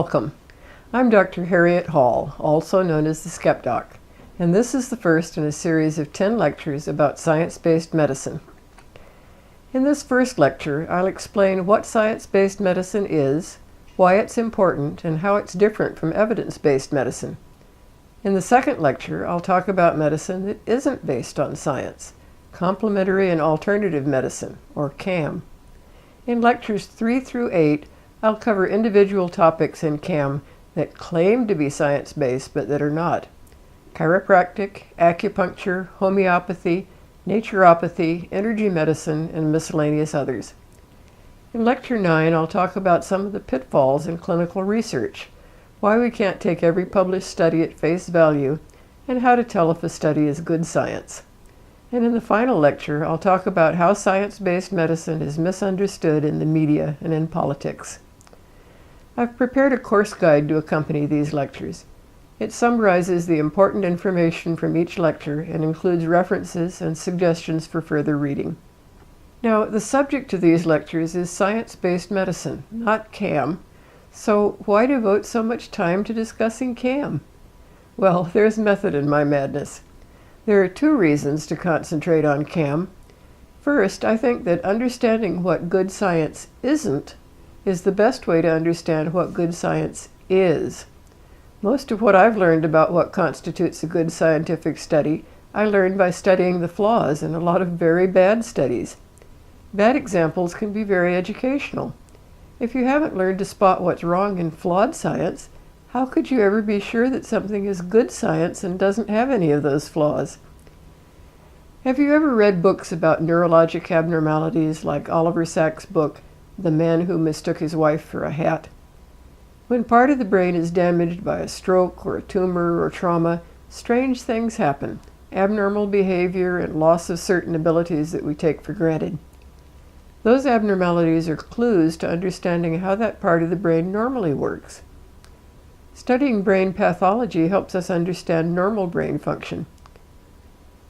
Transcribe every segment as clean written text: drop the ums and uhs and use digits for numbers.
Welcome. I'm Dr. Harriet Hall, also known as the Skepdoc, and this is the first in a series of 10 lectures about science-based medicine. In this first lecture, I'll explain what science-based medicine is, why it's important, and how it's different from evidence-based medicine. In the second lecture, I'll talk about medicine that isn't based on science, complementary and alternative medicine, or CAM. In lectures 3 through 8, I'll cover individual topics in CAM that claim to be science-based but that are not. Chiropractic, acupuncture, homeopathy, naturopathy, energy medicine, and miscellaneous others. In lecture 9, I'll talk about some of the pitfalls in clinical research, why we can't take every published study at face value, and how to tell if a study is good science. And in the final lecture, I'll talk about how science-based medicine is misunderstood in the media and in politics. I've prepared a course guide to accompany these lectures. It summarizes the important information from each lecture and includes references and suggestions for further reading. Now, the subject of these lectures is science-based medicine, not CAM. So why devote so much time to discussing CAM? Well, there's method in my madness. There are 2 reasons to concentrate on CAM. First, I think that understanding what good science isn't is the best way to understand what good science is. Most of what I've learned about what constitutes a good scientific study, I learned by studying the flaws in a lot of very bad studies. Bad examples can be very educational. If you haven't learned to spot what's wrong in flawed science, how could you ever be sure that something is good science and doesn't have any of those flaws? Have you ever read books about neurologic abnormalities like Oliver Sacks' book, The Man Who Mistook His Wife for a Hat? When part of the brain is damaged by a stroke or a tumor or trauma, strange things happen, abnormal behavior and loss of certain abilities that we take for granted. Those abnormalities are clues to understanding how that part of the brain normally works. Studying brain pathology helps us understand normal brain function.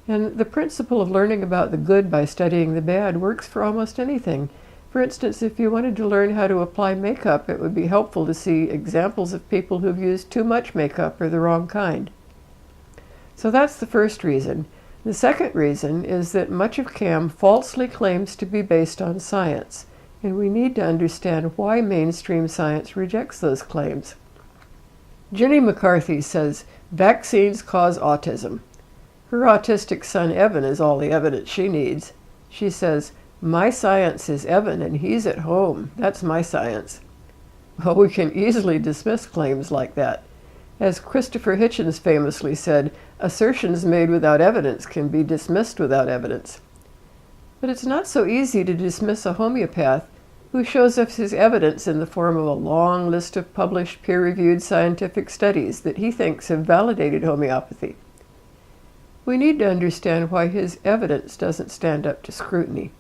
And the principle of learning about the good by studying the bad works for almost anything. For instance, if you wanted to learn how to apply makeup, it would be helpful to see examples of people who've used too much makeup or the wrong kind. So that's the first reason. The second reason is that much of CAM falsely claims to be based on science, and we need to understand why mainstream science rejects those claims. Jenny McCarthy says, vaccines cause autism. Her autistic son Evan is all the evidence she needs. She says, my science is Evan and he's at home. That's my science. Well, we can easily dismiss claims like that. As Christopher Hitchens famously said, assertions made without evidence can be dismissed without evidence. But it's not so easy to dismiss a homeopath who shows us his evidence in the form of a long list of published peer-reviewed scientific studies that he thinks have validated homeopathy. We need to understand why his evidence doesn't stand up to scrutiny.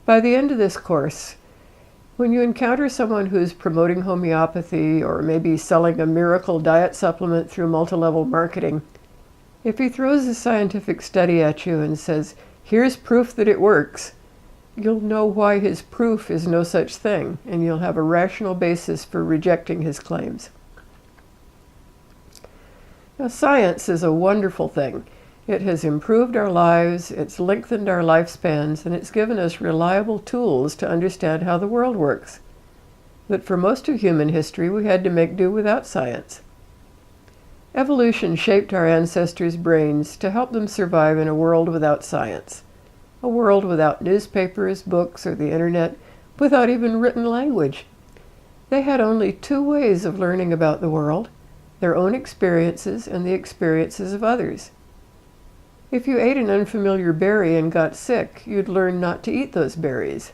By the end of this course, when you encounter someone who's promoting homeopathy or maybe selling a miracle diet supplement through multi-level marketing, if he throws a scientific study at you and says, here's proof that it works, you'll know why his proof is no such thing, and you'll have a rational basis for rejecting his claims. Now, science is a wonderful thing. It has improved our lives, it's lengthened our lifespans, and it's given us reliable tools to understand how the world works. But for most of human history, we had to make do without science. Evolution shaped our ancestors' brains to help them survive in a world without science. A world without newspapers, books, or the internet, without even written language. They had only 2 ways of learning about the world, their own experiences and the experiences of others. If you ate an unfamiliar berry and got sick, you'd learn not to eat those berries,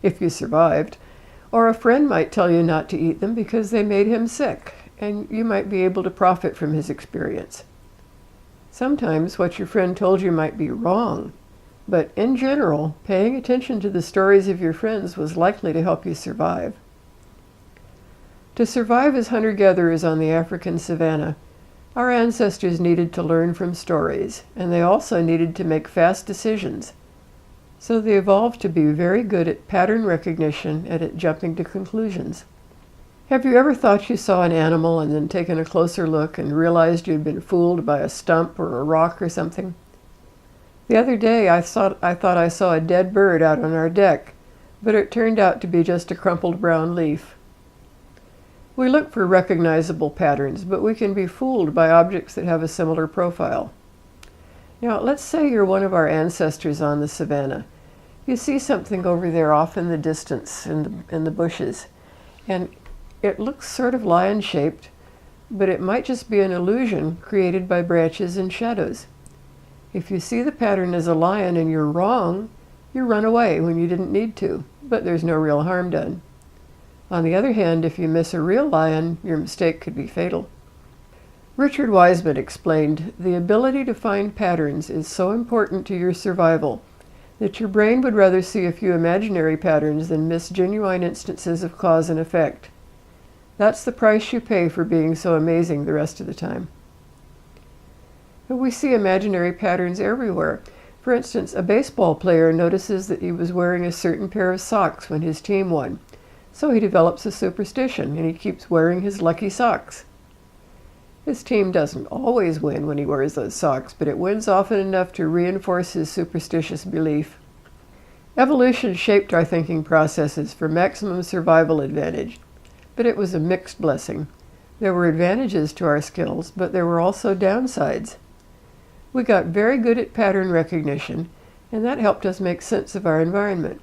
if you survived. Or a friend might tell you not to eat them because they made him sick, and you might be able to profit from his experience. Sometimes what your friend told you might be wrong, but in general, paying attention to the stories of your friends was likely to help you survive. To survive as hunter-gatherers on the African savanna, our ancestors needed to learn from stories, and they also needed to make fast decisions. So they evolved to be very good at pattern recognition and at jumping to conclusions. Have you ever thought you saw an animal and then taken a closer look and realized you'd been fooled by a stump or a rock or something? The other day I thought I saw a dead bird out on our deck, but it turned out to be just a crumpled brown leaf. We look for recognizable patterns, but we can be fooled by objects that have a similar profile. Now, let's say you're one of our ancestors on the savannah. You see something over there off in the distance in the bushes, and it looks sort of lion-shaped, but it might just be an illusion created by branches and shadows. If you see the pattern as a lion and you're wrong, you run away when you didn't need to, but there's no real harm done. On the other hand, if you miss a real lion, your mistake could be fatal. Richard Wiseman explained, "The ability to find patterns is so important to your survival that your brain would rather see a few imaginary patterns than miss genuine instances of cause and effect. That's the price you pay for being so amazing the rest of the time." But we see imaginary patterns everywhere. For instance, a baseball player notices that he was wearing a certain pair of socks when his team won, so he develops a superstition and he keeps wearing his lucky socks. His team doesn't always win when he wears those socks, but it wins often enough to reinforce his superstitious belief. Evolution shaped our thinking processes for maximum survival advantage, but it was a mixed blessing. There were advantages to our skills, but there were also downsides. We got very good at pattern recognition, and that helped us make sense of our environment.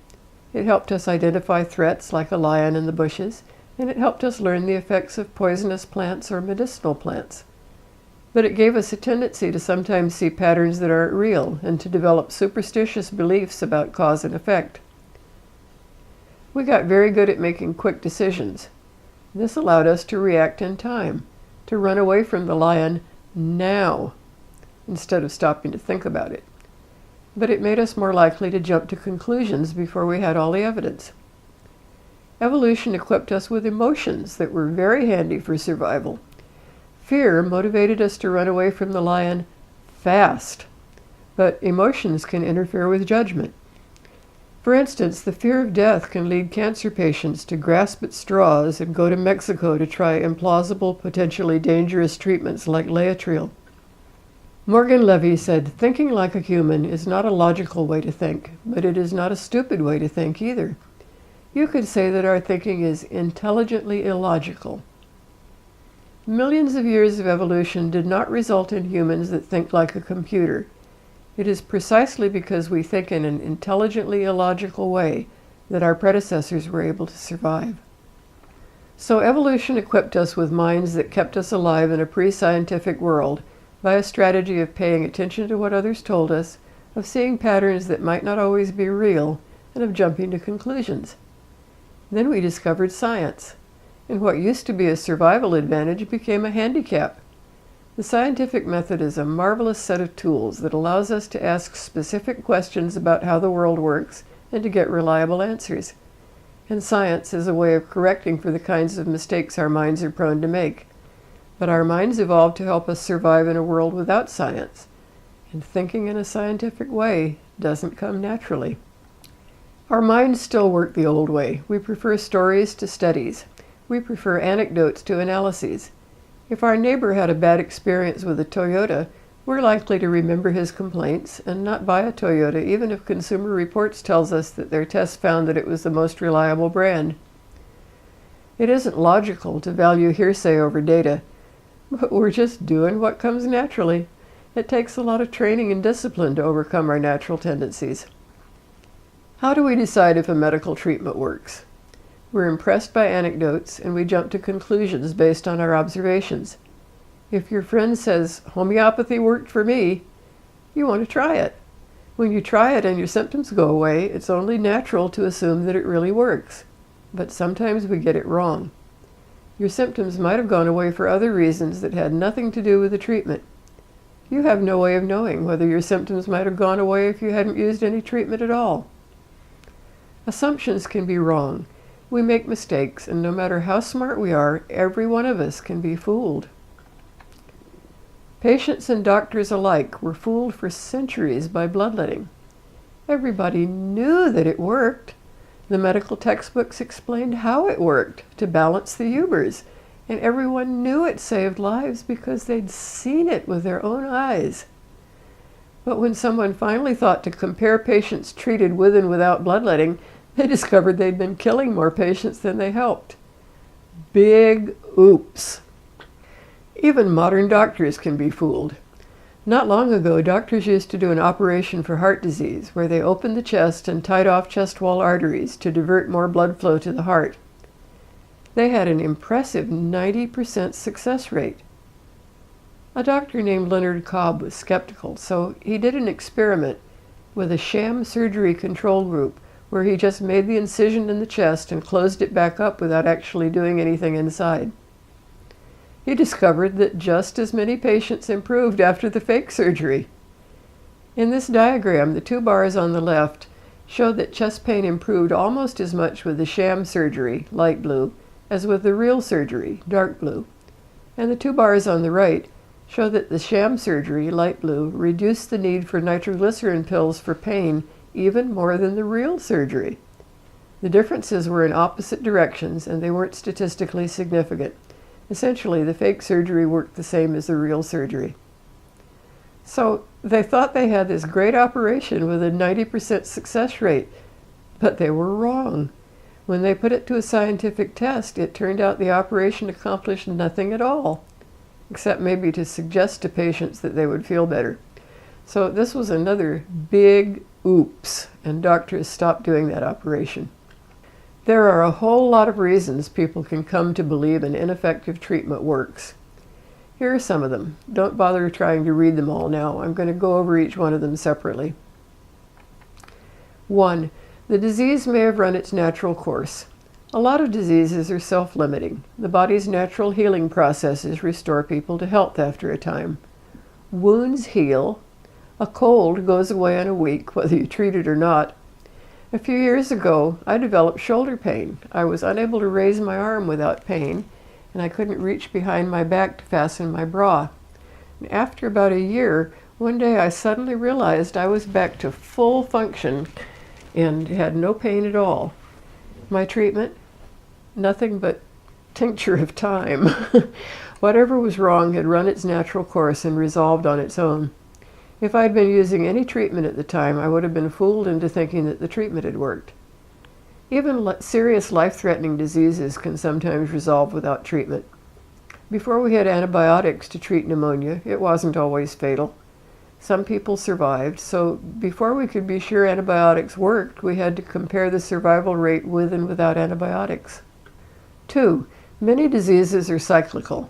It helped us identify threats like a lion in the bushes, and it helped us learn the effects of poisonous plants or medicinal plants. But it gave us a tendency to sometimes see patterns that aren't real and to develop superstitious beliefs about cause and effect. We got very good at making quick decisions. This allowed us to react in time, to run away from the lion now, instead of stopping to think about it. But it made us more likely to jump to conclusions before we had all the evidence. Evolution equipped us with emotions that were very handy for survival. Fear motivated us to run away from the lion fast, but emotions can interfere with judgment. For instance, the fear of death can lead cancer patients to grasp at straws and go to Mexico to try implausible, potentially dangerous treatments like Laetrile. Morgan Levy said, "Thinking like a human is not a logical way to think, but it is not a stupid way to think either. You could say that our thinking is intelligently illogical." Millions of years of evolution did not result in humans that think like a computer. It is precisely because we think in an intelligently illogical way that our predecessors were able to survive. So evolution equipped us with minds that kept us alive in a pre-scientific world by a strategy of paying attention to what others told us, of seeing patterns that might not always be real, and of jumping to conclusions. Then we discovered science, and what used to be a survival advantage became a handicap. The scientific method is a marvelous set of tools that allows us to ask specific questions about how the world works and to get reliable answers. And science is a way of correcting for the kinds of mistakes our minds are prone to make. But our minds evolved to help us survive in a world without science, and thinking in a scientific way doesn't come naturally. Our minds still work the old way. We prefer stories to studies. We prefer anecdotes to analyses. If our neighbor had a bad experience with a Toyota, we're likely to remember his complaints and not buy a Toyota, even if Consumer Reports tells us that their tests found that it was the most reliable brand. It isn't logical to value hearsay over data, but we're just doing what comes naturally. It takes a lot of training and discipline to overcome our natural tendencies. How do we decide if a medical treatment works? We're impressed by anecdotes, and we jump to conclusions based on our observations. If your friend says, "Homeopathy worked for me," you want to try it. When you try it and your symptoms go away, it's only natural to assume that it really works. But sometimes we get it wrong. Your symptoms might have gone away for other reasons that had nothing to do with the treatment. You have no way of knowing whether your symptoms might have gone away if you hadn't used any treatment at all. Assumptions can be wrong. We make mistakes, and no matter how smart we are, every one of us can be fooled. Patients and doctors alike were fooled for centuries by bloodletting. Everybody knew that it worked, The medical textbooks explained how it worked to balance the humors, and everyone knew it saved lives because they'd seen it with their own eyes. But when someone finally thought to compare patients treated with and without bloodletting, they discovered they'd been killing more patients than they helped. Big oops. Even modern doctors can be fooled. Not long ago, doctors used to do an operation for heart disease where they opened the chest and tied off chest wall arteries to divert more blood flow to the heart. They had an impressive 90% success rate. A doctor named Leonard Cobb was skeptical, so he did an experiment with a sham surgery control group where he just made the incision in the chest and closed it back up without actually doing anything inside. He discovered that just as many patients improved after the fake surgery. In this diagram, the two bars on the left show that chest pain improved almost as much with the sham surgery, light blue, as with the real surgery, dark blue. And the two bars on the right show that the sham surgery, light blue, reduced the need for nitroglycerin pills for pain even more than the real surgery. The differences were in opposite directions and they weren't statistically significant. Essentially, the fake surgery worked the same as the real surgery. So they thought they had this great operation with a 90% success rate, but they were wrong. When they put it to a scientific test, it turned out the operation accomplished nothing at all, except maybe to suggest to patients that they would feel better. So this was another big oops, and doctors stopped doing that operation. There are a whole lot of reasons people can come to believe an ineffective treatment works. Here are some of them. Don't bother trying to read them all now. I'm going to go over each one of them separately. 1. The disease may have run its natural course. A lot of diseases are self-limiting. The body's natural healing processes restore people to health after a time. Wounds heal. A cold goes away in a week, whether you treat it or not. A few years ago, I developed shoulder pain. I was unable to raise my arm without pain, and I couldn't reach behind my back to fasten my bra. And after about a year, one day I suddenly realized I was back to full function and had no pain at all. My treatment? Nothing but tincture of time. Whatever was wrong had run its natural course and resolved on its own. If I'd been using any treatment at the time, I would have been fooled into thinking that the treatment had worked. Even serious life-threatening diseases can sometimes resolve without treatment. Before we had antibiotics to treat pneumonia, it wasn't always fatal. Some people survived, so before we could be sure antibiotics worked, we had to compare the survival rate with and without antibiotics. 2. Many diseases are cyclical.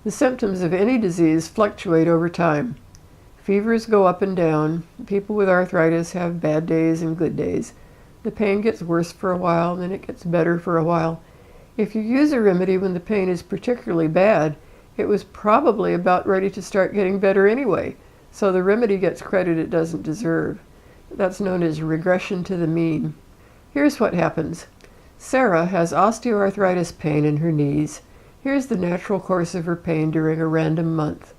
The symptoms of any disease fluctuate over time. Fevers go up and down. People with arthritis have bad days and good days. The pain gets worse for a while, then it gets better for a while. If you use a remedy when the pain is particularly bad, it was probably about ready to start getting better anyway, so the remedy gets credit it doesn't deserve. That's known as regression to the mean. Here's what happens. Sarah has osteoarthritis pain in her knees. Here's the natural course of her pain during a random month.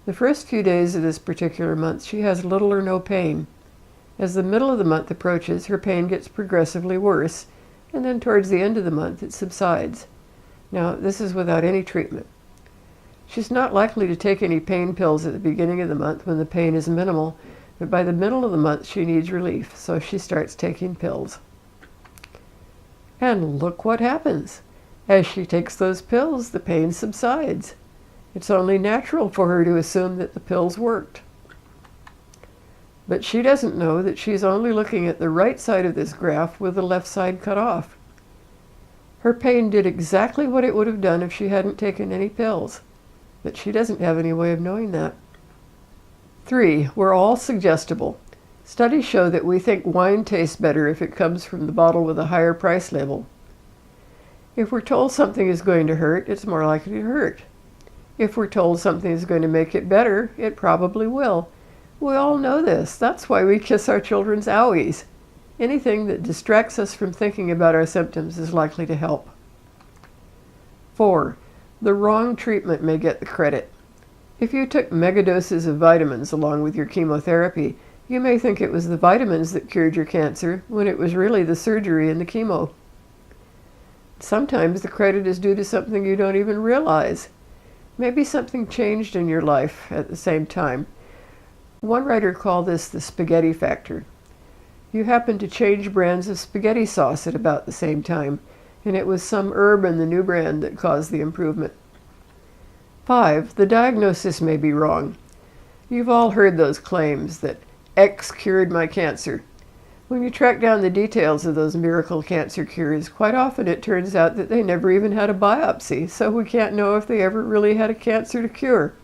The first few days of this particular month, she has little or no pain. As the middle of the month approaches, her pain gets progressively worse, and then towards the end of the month, it subsides. Now, this is without any treatment. She's not likely to take any pain pills at the beginning of the month when the pain is minimal, but by the middle of the month, she needs relief, so she starts taking pills. And look what happens. As she takes those pills, the pain subsides. It's only natural for her to assume that the pills worked. But she doesn't know that she's only looking at the right side of this graph with the left side cut off. Her pain did exactly what it would have done if she hadn't taken any pills, but she doesn't have any way of knowing that. 3. We're all suggestible. Studies show that we think wine tastes better if it comes from the bottle with a higher price label. If we're told something is going to hurt, it's more likely to hurt. If we're told something is going to make it better, it probably will. We all know this. That's why we kiss our children's owies. Anything that distracts us from thinking about our symptoms is likely to help. 4. The wrong treatment may get the credit. If you took megadoses of vitamins along with your chemotherapy, You may think it was the vitamins that cured your cancer, when it was really the surgery and the chemo. Sometimes the credit is due to something you don't even realize. Maybe something changed in your life at the same time. One writer called this the spaghetti factor. You happened to change brands of spaghetti sauce at about the same time, and it was some herb in the new brand that caused the improvement. 5. The diagnosis may be wrong. You've all heard those claims that X cured my cancer. When you track down the details of those miracle cancer cures, quite often it turns out that they never even had a biopsy, so we can't know if they ever really had a cancer to cure.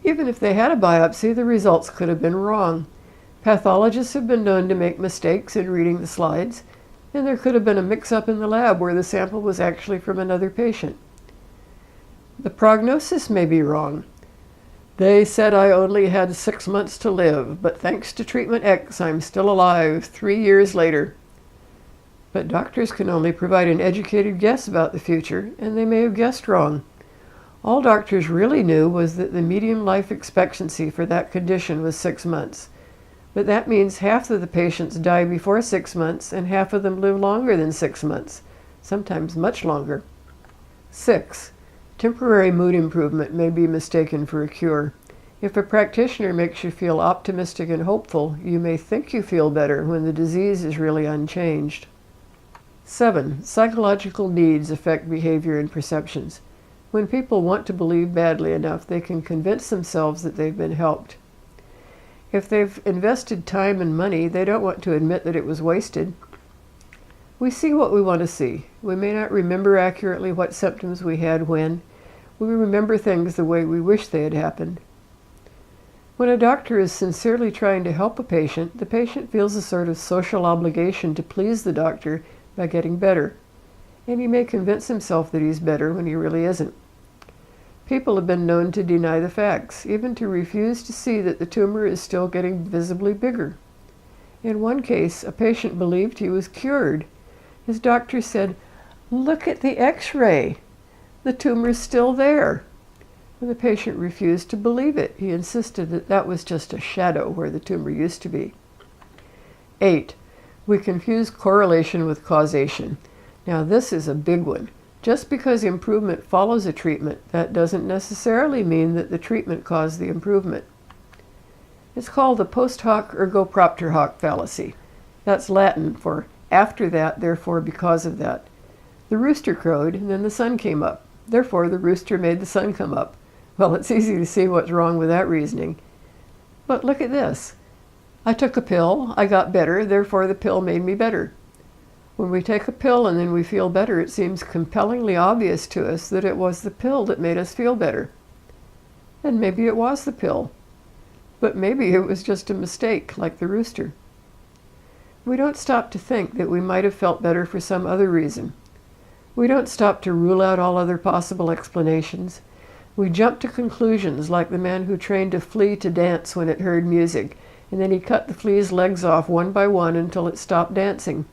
Even if they had a biopsy, the results could have been wrong. Pathologists have been known to make mistakes in reading the slides, and there could have been a mix-up in the lab where the sample was actually from another patient. The prognosis may be wrong. They said I only had 6 months to live, but thanks to treatment X, I'm still alive 3 years later. But doctors can only provide an educated guess about the future, and they may have guessed wrong. All doctors really knew was that the median life expectancy for that condition was 6 months. But that means half of the patients die before 6 months, and half of them live longer than 6 months, sometimes much longer. 6. Temporary mood improvement may be mistaken for a cure. If a practitioner makes you feel optimistic and hopeful, you may think you feel better when the disease is really unchanged. 7. Psychological needs affect behavior and perceptions. When people want to believe badly enough, they can convince themselves that they've been helped. If they've invested time and money, they don't want to admit that it was wasted. We see what we want to see. We may not remember accurately what symptoms we had when. We remember things the way we wish they had happened. When a doctor is sincerely trying to help a patient, the patient feels a sort of social obligation to please the doctor by getting better. And he may convince himself that he's better when he really isn't. People have been known to deny the facts, even to refuse to see that the tumor is still getting visibly bigger. In one case, a patient believed he was cured. His doctor said, "Look at the X-ray. The tumor's still there." And the patient refused to believe it. He insisted that that was just a shadow where the tumor used to be. 8. We confuse correlation with causation. Now this is a big one. Just because improvement follows a treatment, that doesn't necessarily mean that the treatment caused the improvement. It's called the post hoc ergo propter hoc fallacy. That's Latin for after that, therefore because of that. The rooster crowed, and then the sun came up. Therefore, the rooster made the sun come up. Well, it's easy to see what's wrong with that reasoning. But look at this. I took a pill, I got better, therefore the pill made me better. When we take a pill and then we feel better, it seems compellingly obvious to us that it was the pill that made us feel better. And maybe it was the pill. But maybe it was just a mistake, like the rooster. We don't stop to think that we might have felt better for some other reason. We don't stop to rule out all other possible explanations. We jump to conclusions like the man who trained a flea to dance when it heard music, and then he cut the flea's legs off one by one until it stopped dancing.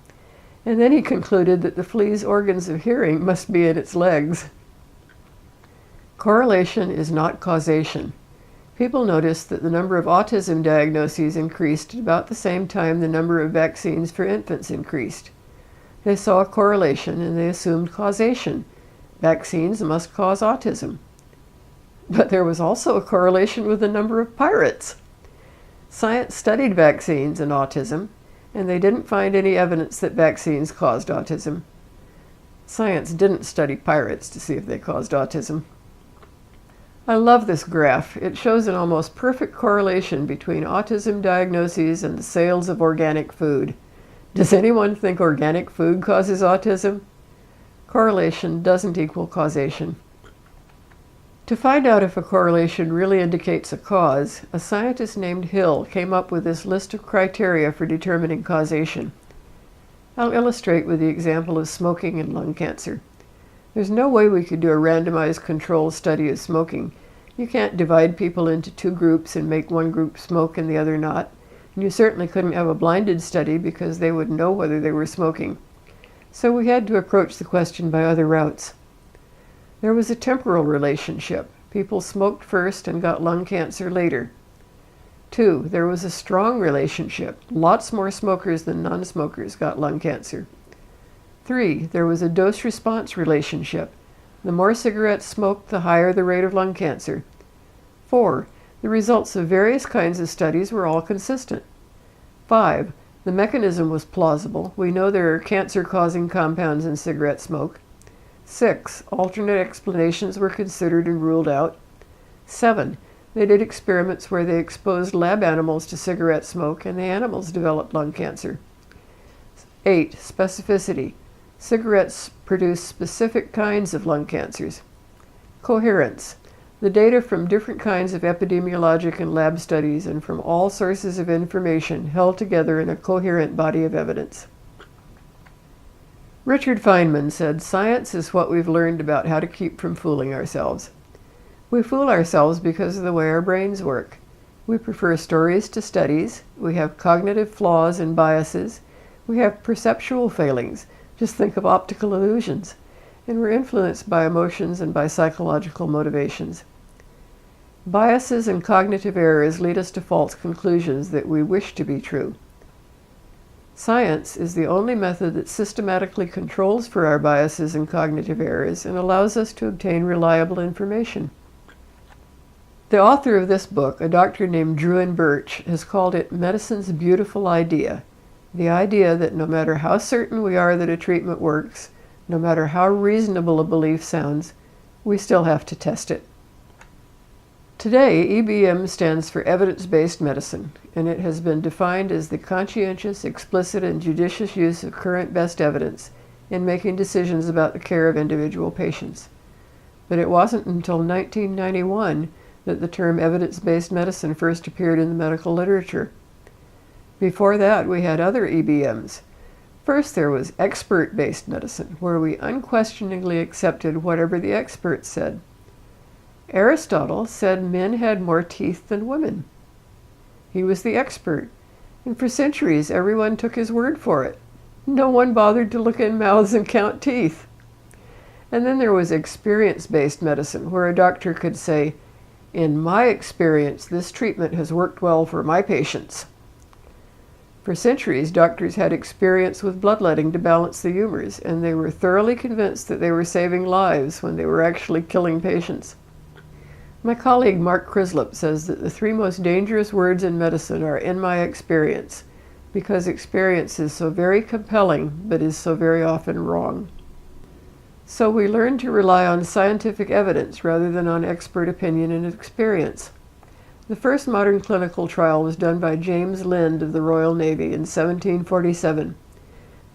And then he concluded that the flea's organs of hearing must be in its legs. Correlation is not causation. People noticed that the number of autism diagnoses increased at about the same time the number of vaccines for infants increased. They saw a correlation and they assumed causation. Vaccines must cause autism. But there was also a correlation with the number of pirates. Science studied vaccines and autism, and they didn't find any evidence that vaccines caused autism. Science didn't study pirates to see if they caused autism. I love this graph. It shows an almost perfect correlation between autism diagnoses and the sales of organic food. Does anyone think organic food causes autism? Correlation doesn't equal causation. To find out if a correlation really indicates a cause, a scientist named Hill came up with this list of criteria for determining causation. I'll illustrate with the example of smoking and lung cancer. There's no way we could do a randomized controlled study of smoking. You can't divide people into two groups and make one group smoke and the other not. And you certainly couldn't have a blinded study because they wouldn't know whether they were smoking. So we had to approach the question by other routes. There was a temporal relationship. People smoked first and got lung cancer later. 2, there was a strong relationship. Lots more smokers than non-smokers got lung cancer. 3, there was a dose-response relationship. The more cigarettes smoked, the higher the rate of lung cancer. 4, the results of various kinds of studies were all consistent. 5, the mechanism was plausible. We know there are cancer-causing compounds in cigarette smoke. 6, alternate explanations were considered and ruled out. 7, they did experiments where they exposed lab animals to cigarette smoke and the animals developed lung cancer. 8, specificity. Cigarettes produce specific kinds of lung cancers. Coherence. The data from different kinds of epidemiologic and lab studies and from all sources of information held together in a coherent body of evidence. Richard Feynman said, "Science is what we've learned about how to keep from fooling ourselves." We fool ourselves because of the way our brains work. We prefer stories to studies. We have cognitive flaws and biases. We have perceptual failings. Just think of optical illusions. And we're influenced by emotions and by psychological motivations. Biases and cognitive errors lead us to false conclusions that we wish to be true. Science is the only method that systematically controls for our biases and cognitive errors and allows us to obtain reliable information. The author of this book, a doctor named Druin Birch, has called it medicine's beautiful idea. The idea that no matter how certain we are that a treatment works, no matter how reasonable a belief sounds, we still have to test it. Today, EBM stands for evidence-based medicine, and it has been defined as the conscientious, explicit, and judicious use of current best evidence in making decisions about the care of individual patients. But it wasn't until 1991 that the term evidence-based medicine first appeared in the medical literature. Before that, we had other EBMs. First, there was expert-based medicine, where we unquestioningly accepted whatever the experts said. Aristotle said men had more teeth than women. He was the expert, and for centuries everyone took his word for it. No one bothered to look in mouths and count teeth. And then there was experience-based medicine, where a doctor could say, "In my experience, this treatment has worked well for my patients." For centuries, doctors had experience with bloodletting to balance the humors, and they were thoroughly convinced that they were saving lives when they were actually killing patients. My colleague Mark Crislip says that the 3 most dangerous words in medicine are "in my experience," because experience is so very compelling, but is so very often wrong. So we learn to rely on scientific evidence rather than on expert opinion and experience. The first modern clinical trial was done by James Lind of the Royal Navy in 1747.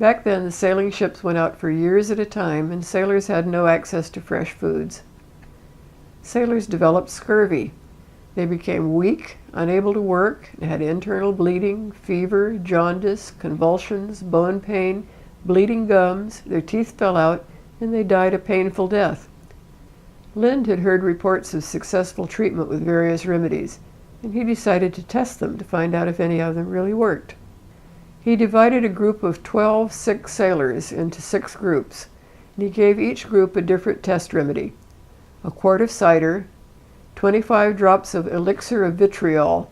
Back then, the sailing ships went out for years at a time, and sailors had no access to fresh foods. Sailors developed scurvy. They became weak, unable to work, and had internal bleeding, fever, jaundice, convulsions, bone pain, bleeding gums, their teeth fell out, and they died a painful death. Lind had heard reports of successful treatment with various remedies, and he decided to test them to find out if any of them really worked. He divided a group of 12 sick sailors into 6 groups, and he gave each group a different test remedy: a quart of cider, 25 drops of elixir of vitriol.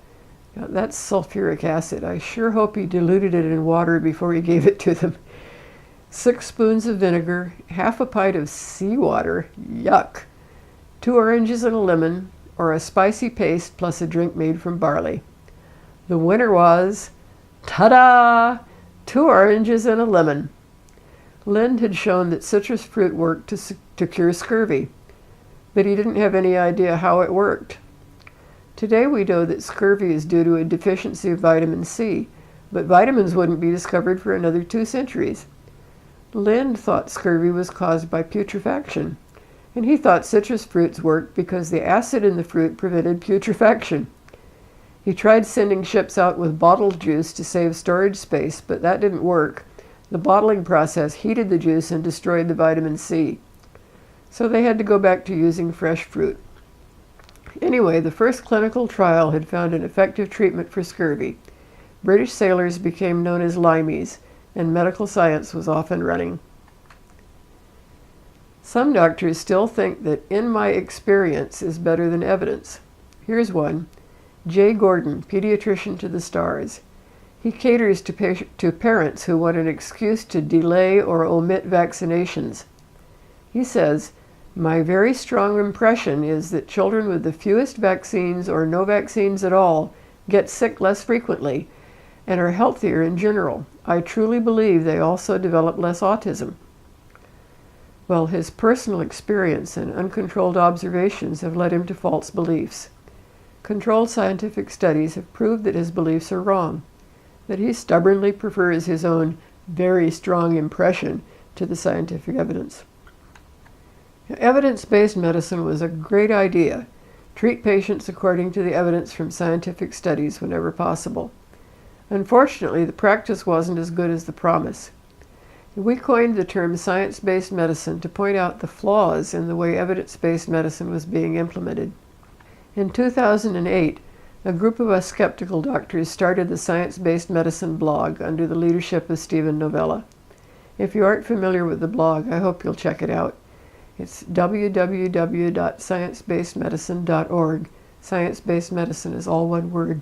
Now, that's sulfuric acid. I sure hope he diluted it in water before he gave it to them. 6 spoons of vinegar, half a pint of seawater, yuck, 2 oranges and a lemon, or a spicy paste plus a drink made from barley. The winner was, ta-da, 2 oranges and a lemon. Lind had shown that citrus fruit worked to cure scurvy, but he didn't have any idea how it worked. Today we know that scurvy is due to a deficiency of vitamin C, but vitamins wouldn't be discovered for another 2 centuries. Lind thought scurvy was caused by putrefaction, and he thought citrus fruits worked because the acid in the fruit prevented putrefaction. He tried sending ships out with bottled juice to save storage space, but that didn't work. The bottling process heated the juice and destroyed the vitamin C. So they had to go back to using fresh fruit. Anyway, the first clinical trial had found an effective treatment for scurvy. British sailors became known as limeys, and medical science was off and running. Some doctors still think that "in my experience" is better than evidence. Here's one. Jay Gordon, pediatrician to the stars. He caters to parents who want an excuse to delay or omit vaccinations. He says, "My very strong impression is that children with the fewest vaccines or no vaccines at all get sick less frequently and are healthier in general. I truly believe they also develop less autism." Well, his personal experience and uncontrolled observations have led him to false beliefs. Controlled scientific studies have proved that his beliefs are wrong, that he stubbornly prefers his own very strong impression to the scientific evidence. Evidence-based medicine was a great idea. Treat patients according to the evidence from scientific studies whenever possible. Unfortunately, the practice wasn't as good as the promise. We coined the term science-based medicine to point out the flaws in the way evidence-based medicine was being implemented. In 2008, a group of us skeptical doctors started the Science-Based Medicine blog under the leadership of Steven Novella. If you aren't familiar with the blog, I hope you'll check it out. It's www.sciencebasedmedicine.org. Science-based medicine is all one word.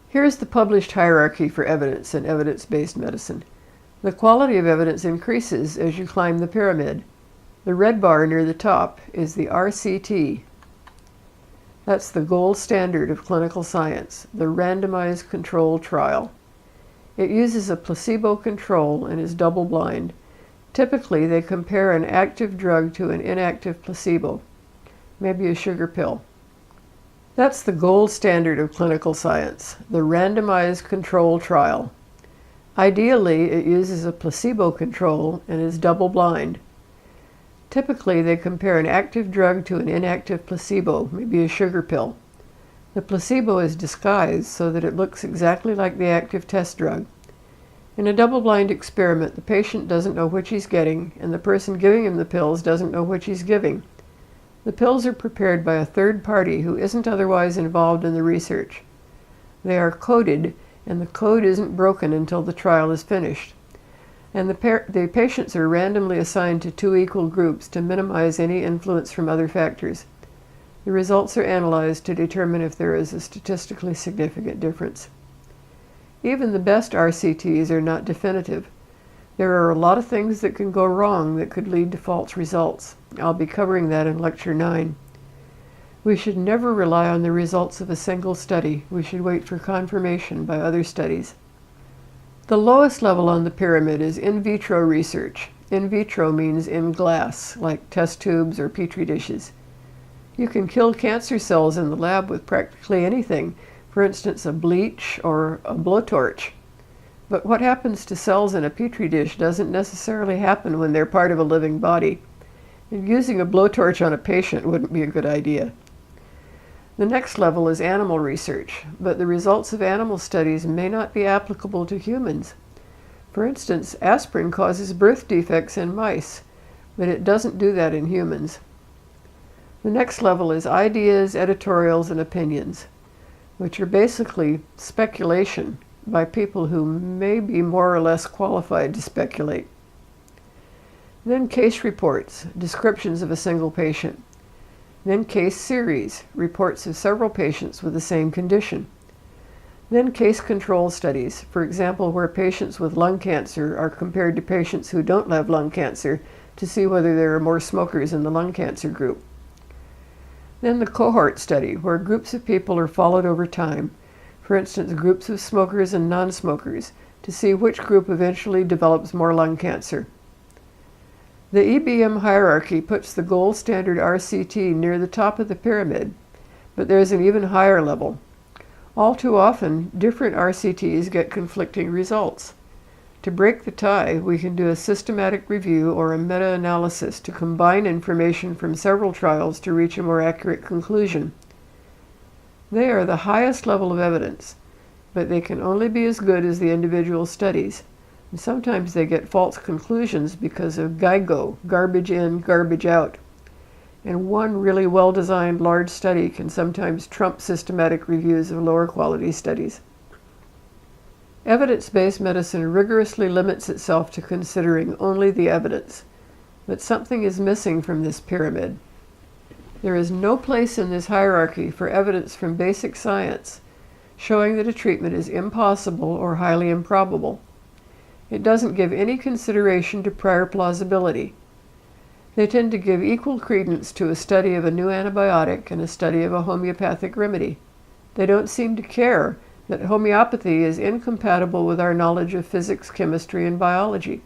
Here's the published hierarchy for evidence and evidence-based medicine. The quality of evidence increases as you climb the pyramid. The red bar near the top is the RCT. That's the gold standard of clinical science, the randomized controlled trial. It uses a placebo control and is double-blind. Typically, they compare an active drug to an inactive placebo, maybe a sugar pill. That's the gold standard of clinical science, the randomized controlled trial. Ideally, it uses a placebo control and is double-blind. Typically, they compare an active drug to an inactive placebo, maybe a sugar pill. The placebo is disguised so that it looks exactly like the active test drug. In a double-blind experiment, the patient doesn't know which he's getting, and the person giving him the pills doesn't know which he's giving. The pills are prepared by a third party who isn't otherwise involved in the research. They are coded, and the code isn't broken until the trial is finished. And the patients are randomly assigned to two equal groups to minimize any influence from other factors. The results are analyzed to determine if there is a statistically significant difference. Even the best RCTs are not definitive. There are a lot of things that can go wrong that could lead to false results. I'll be covering that in Lecture 9. We should never rely on the results of a single study. We should wait for confirmation by other studies. The lowest level on the pyramid is in vitro research. In vitro means in glass, like test tubes or petri dishes. You can kill cancer cells in the lab with practically anything, for instance, a bleach or a blowtorch. But what happens to cells in a petri dish doesn't necessarily happen when they're part of a living body. And using a blowtorch on a patient wouldn't be a good idea. The next level is animal research, but the results of animal studies may not be applicable to humans. For instance, aspirin causes birth defects in mice, but it doesn't do that in humans. The next level is ideas, editorials, and opinions, which are basically speculation by people who may be more or less qualified to speculate. Then case reports, descriptions of a single patient. Then case series, reports of several patients with the same condition. Then case control studies, for example, where patients with lung cancer are compared to patients who don't have lung cancer to see whether there are more smokers in the lung cancer group. Then the cohort study, where groups of people are followed over time, for instance, groups of smokers and non-smokers, to see which group eventually develops more lung cancer. The EBM hierarchy puts the gold standard RCT near the top of the pyramid, but there's an even higher level. All too often, different RCTs get conflicting results. To break the tie, we can do a systematic review or a meta-analysis to combine information from several trials to reach a more accurate conclusion. They are the highest level of evidence, but they can only be as good as the individual studies. And sometimes they get false conclusions because of GIGO, garbage in, garbage out. And one really well-designed large study can sometimes trump systematic reviews of lower quality studies. Evidence-based medicine rigorously limits itself to considering only the evidence, but something is missing from this pyramid. There is no place in this hierarchy for evidence from basic science showing that a treatment is impossible or highly improbable. It doesn't give any consideration to prior plausibility. They tend to give equal credence to a study of a new antibiotic and a study of a homeopathic remedy. They don't seem to care that homeopathy is incompatible with our knowledge of physics, chemistry, and biology.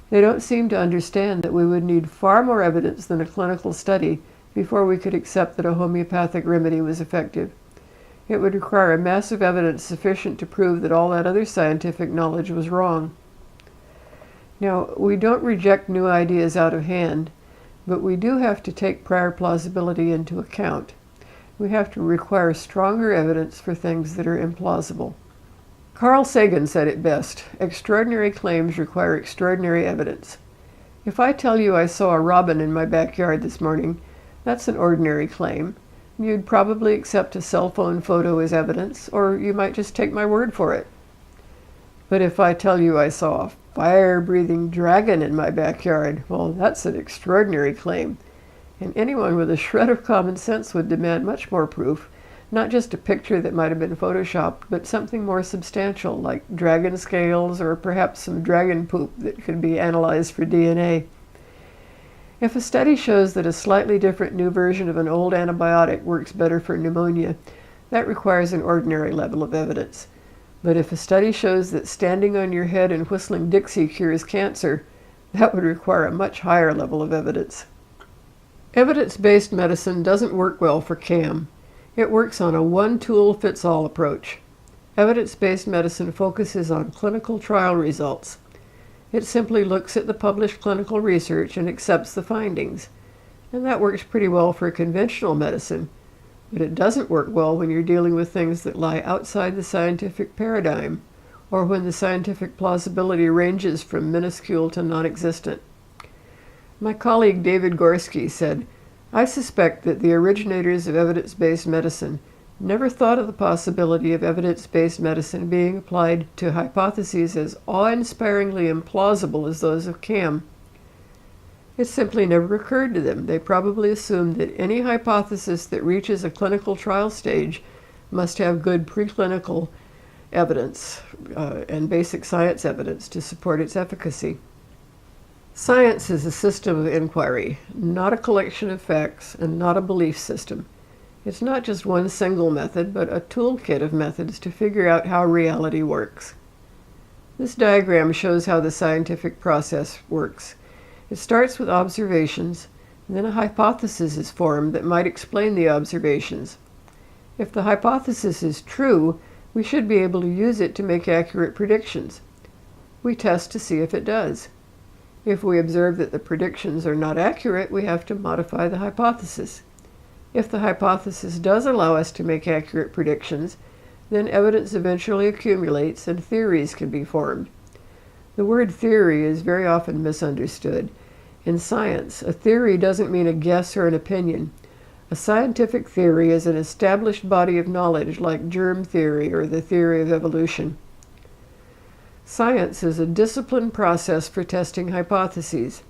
They don't seem to understand that we would need far more evidence than a clinical study before we could accept that a homeopathic remedy was effective. It would require a massive evidence sufficient to prove that all that other scientific knowledge was wrong. Now, we don't reject new ideas out of hand, but we do have to take prior plausibility into account. We have to require stronger evidence for things that are implausible. Carl Sagan said it best: extraordinary claims require extraordinary evidence. If I tell you I saw a robin in my backyard this morning, that's an ordinary claim. You'd probably accept a cell phone photo as evidence, or you might just take my word for it. But if I tell you I saw a fire-breathing dragon in my backyard, well, that's an extraordinary claim. And anyone with a shred of common sense would demand much more proof, not just a picture that might have been photoshopped, but something more substantial, like dragon scales or perhaps some dragon poop that could be analyzed for DNA. If a study shows that a slightly different new version of an old antibiotic works better for pneumonia, that requires an ordinary level of evidence. But if a study shows that standing on your head and whistling Dixie cures cancer, that would require a much higher level of evidence. Evidence-based medicine doesn't work well for CAM. It works on a one-tool-fits-all approach. Evidence-based medicine focuses on clinical trial results. It simply looks at the published clinical research and accepts the findings. And that works pretty well for conventional medicine, but it doesn't work well when you're dealing with things that lie outside the scientific paradigm, or when the scientific plausibility ranges from minuscule to non-existent. My colleague David Gorski said, "I suspect that the originators of evidence-based medicine never thought of the possibility of evidence-based medicine being applied to hypotheses as awe-inspiringly implausible as those of CAM. It simply never occurred to them. They probably assumed that any hypothesis that reaches a clinical trial stage must have good preclinical evidence and basic science evidence to support its efficacy." Science is a system of inquiry, not a collection of facts and not a belief system. It's not just one single method, but a toolkit of methods to figure out how reality works. This diagram shows how the scientific process works. It starts with observations, and then a hypothesis is formed that might explain the observations. If the hypothesis is true, we should be able to use it to make accurate predictions. We test to see if it does. If we observe that the predictions are not accurate, we have to modify the hypothesis. If the hypothesis does allow us to make accurate predictions, then evidence eventually accumulates and theories can be formed. The word theory is very often misunderstood. In science, a theory doesn't mean a guess or an opinion. A scientific theory is an established body of knowledge like germ theory or the theory of evolution. Science is a disciplined process for testing hypotheses.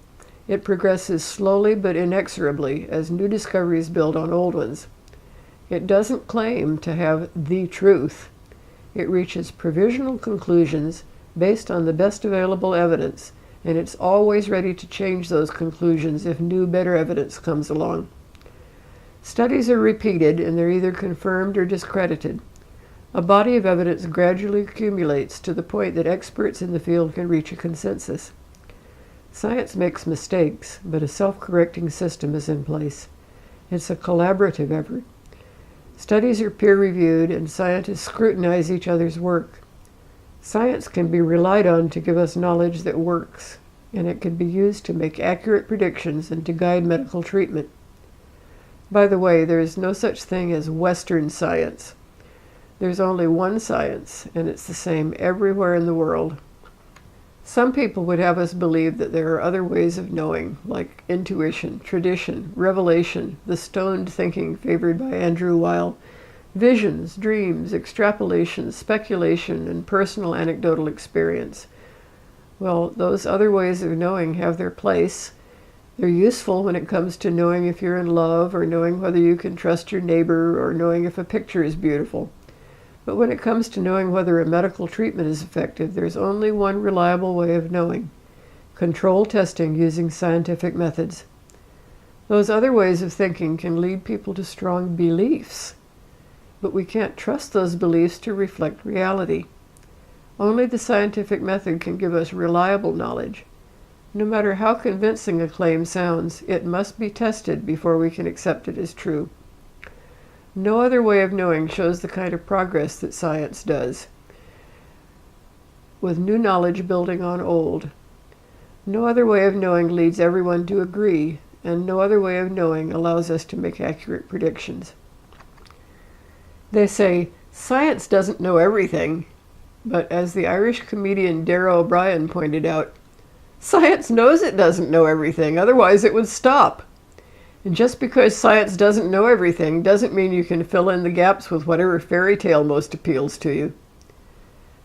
It progresses slowly but inexorably as new discoveries build on old ones. It doesn't claim to have the truth. It reaches provisional conclusions based on the best available evidence, and it's always ready to change those conclusions if new, better evidence comes along. Studies are repeated, and they're either confirmed or discredited. A body of evidence gradually accumulates to the point that experts in the field can reach a consensus. Science makes mistakes, but a self-correcting system is in place. It's a collaborative effort. Studies are peer-reviewed, and scientists scrutinize each other's work. Science can be relied on to give us knowledge that works, and it can be used to make accurate predictions and to guide medical treatment. By the way, there is no such thing as Western science. There's only one science, and it's the same everywhere in the world. Some people would have us believe that there are other ways of knowing, like intuition, tradition, revelation, the stoned thinking favored by Andrew Weil, visions, dreams, extrapolation, speculation, and personal anecdotal experience. Well, those other ways of knowing have their place, They're useful when it comes to knowing if you're in love, or knowing whether you can trust your neighbor, or knowing if a picture is beautiful. But when it comes to knowing whether a medical treatment is effective, there's only one reliable way of knowing: control testing using scientific methods. Those other ways of thinking can lead people to strong beliefs, but we can't trust those beliefs to reflect reality. Only the scientific method can give us reliable knowledge. No matter how convincing a claim sounds, it must be tested before we can accept it as true. No other way of knowing shows the kind of progress that science does, with new knowledge building on old. No other way of knowing leads everyone to agree, and no other way of knowing allows us to make accurate predictions. They say, science doesn't know everything, but as the Irish comedian Dara O'Brien pointed out, science knows it doesn't know everything, otherwise it would stop. And just because science doesn't know everything doesn't mean you can fill in the gaps with whatever fairy tale most appeals to you.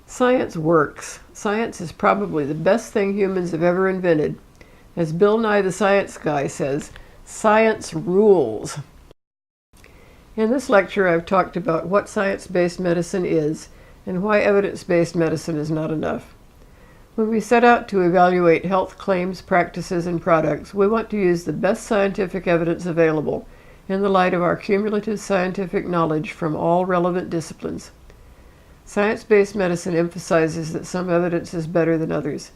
Science works. Science is probably the best thing humans have ever invented. As Bill Nye the Science Guy says, science rules. In this lecture, I've talked about what science-based medicine is and why evidence-based medicine is not enough. When we set out to evaluate health claims, practices, and products, we want to use the best scientific evidence available in the light of our cumulative scientific knowledge from all relevant disciplines. Science-based medicine emphasizes that some evidence is better than others.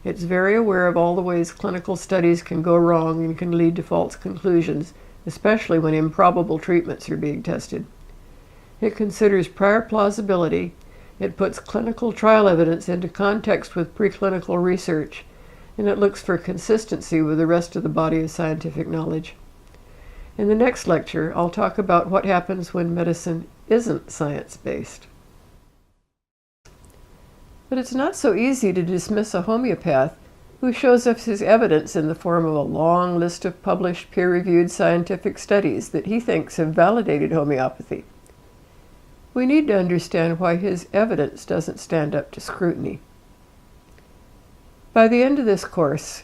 It's very aware of all the ways clinical studies can go wrong and can lead to false conclusions, especially when improbable treatments are being tested. It considers prior plausibility. It puts clinical trial evidence into context with preclinical research, and it looks for consistency with the rest of the body of scientific knowledge. In the next lecture, I'll talk about what happens when medicine isn't science-based. But it's not so easy to dismiss a homeopath who shows us his evidence in the form of a long list of published peer-reviewed scientific studies that he thinks have validated homeopathy. We need to understand why his evidence doesn't stand up to scrutiny. By the end of this course,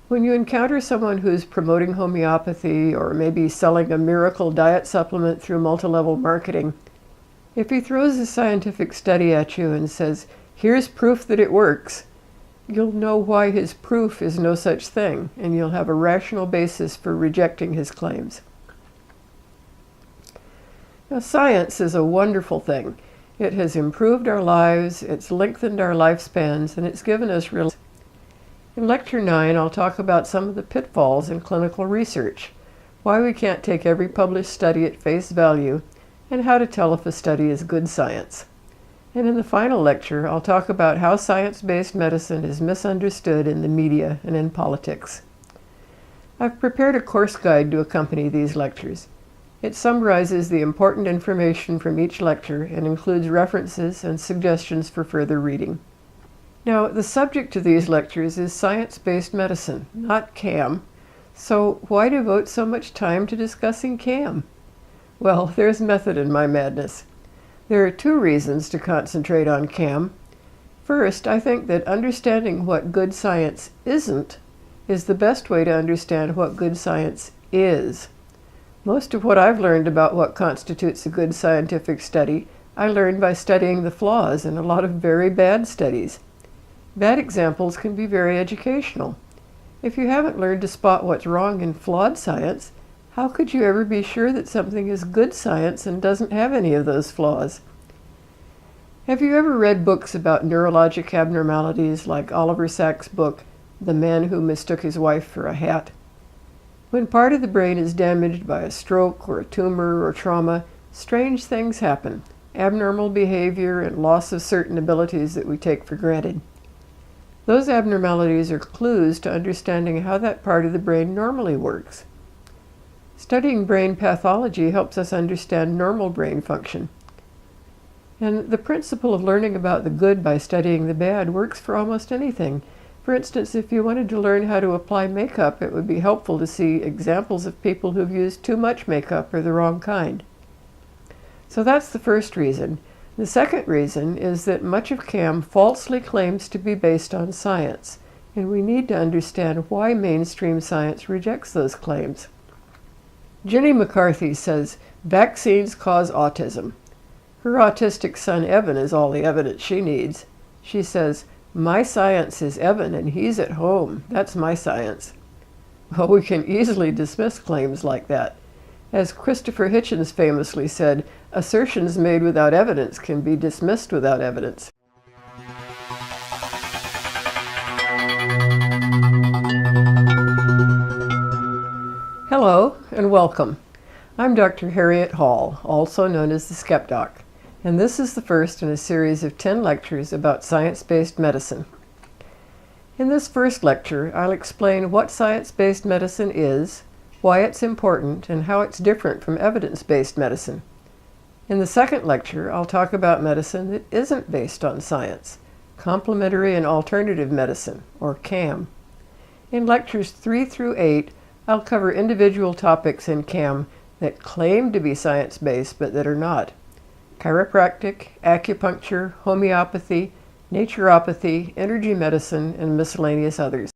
when you encounter someone who's promoting homeopathy or maybe selling a miracle diet supplement through multi-level marketing, if he throws a scientific study at you and says, "Here's proof that it works," you'll know why his proof is no such thing, and you'll have a rational basis for rejecting his claims. Now, science is a wonderful thing. It has improved our lives, it's lengthened our lifespans, and it's given us real. In Lecture 9, I'll talk about some of the pitfalls in clinical research, why we can't take every published study at face value, and how to tell if a study is good science. And in the final lecture, I'll talk about how science-based medicine is misunderstood in the media and in politics. I've prepared a course guide to accompany these lectures. It summarizes the important information from each lecture and includes references and suggestions for further reading. Now, the subject of these lectures is science-based medicine, not CAM. So why devote so much time to discussing CAM? Well, there's method in my madness. There are two reasons to concentrate on CAM. First, I think that understanding what good science isn't is the best way to understand what good science is. Most of what I've learned about what constitutes a good scientific study, I learned by studying the flaws in a lot of very bad studies. Bad examples can be very educational. If you haven't learned to spot what's wrong in flawed science, how could you ever be sure that something is good science and doesn't have any of those flaws? Have you ever read books about neurologic abnormalities like Oliver Sacks' book, The Man Who Mistook His Wife for a Hat? When part of the brain is damaged by a stroke or a tumor or trauma, strange things happen, abnormal behavior and loss of certain abilities that we take for granted. Those abnormalities are clues to understanding how that part of the brain normally works. Studying brain pathology helps us understand normal brain function. And the principle of learning about the good by studying the bad works for almost anything. For instance, if you wanted to learn how to apply makeup, it would be helpful to see examples of people who've used too much makeup or the wrong kind. So that's the first reason. The second reason is that much of CAM falsely claims to be based on science, and we need to understand why mainstream science rejects those claims. Jenny McCarthy says vaccines cause autism. Her autistic son Evan is all the evidence she needs. She says, "My science is Evan and he's at home. That's my science." Well, we can easily dismiss claims like that. As Christopher Hitchens famously said, assertions made without evidence can be dismissed without evidence. Hello and welcome. I'm Dr. Harriet Hall, also known as the SkepDoc, and this is the first in a series of 10 lectures about science-based medicine. In this first lecture, I'll explain what science-based medicine is, why it's important, and how it's different from evidence-based medicine. In the second lecture, I'll talk about medicine that isn't based on science, complementary and alternative medicine, or CAM. In lectures 3 through 8, I'll cover individual topics in CAM that claim to be science-based but that are not: chiropractic, acupuncture, homeopathy, naturopathy, energy medicine, and miscellaneous others.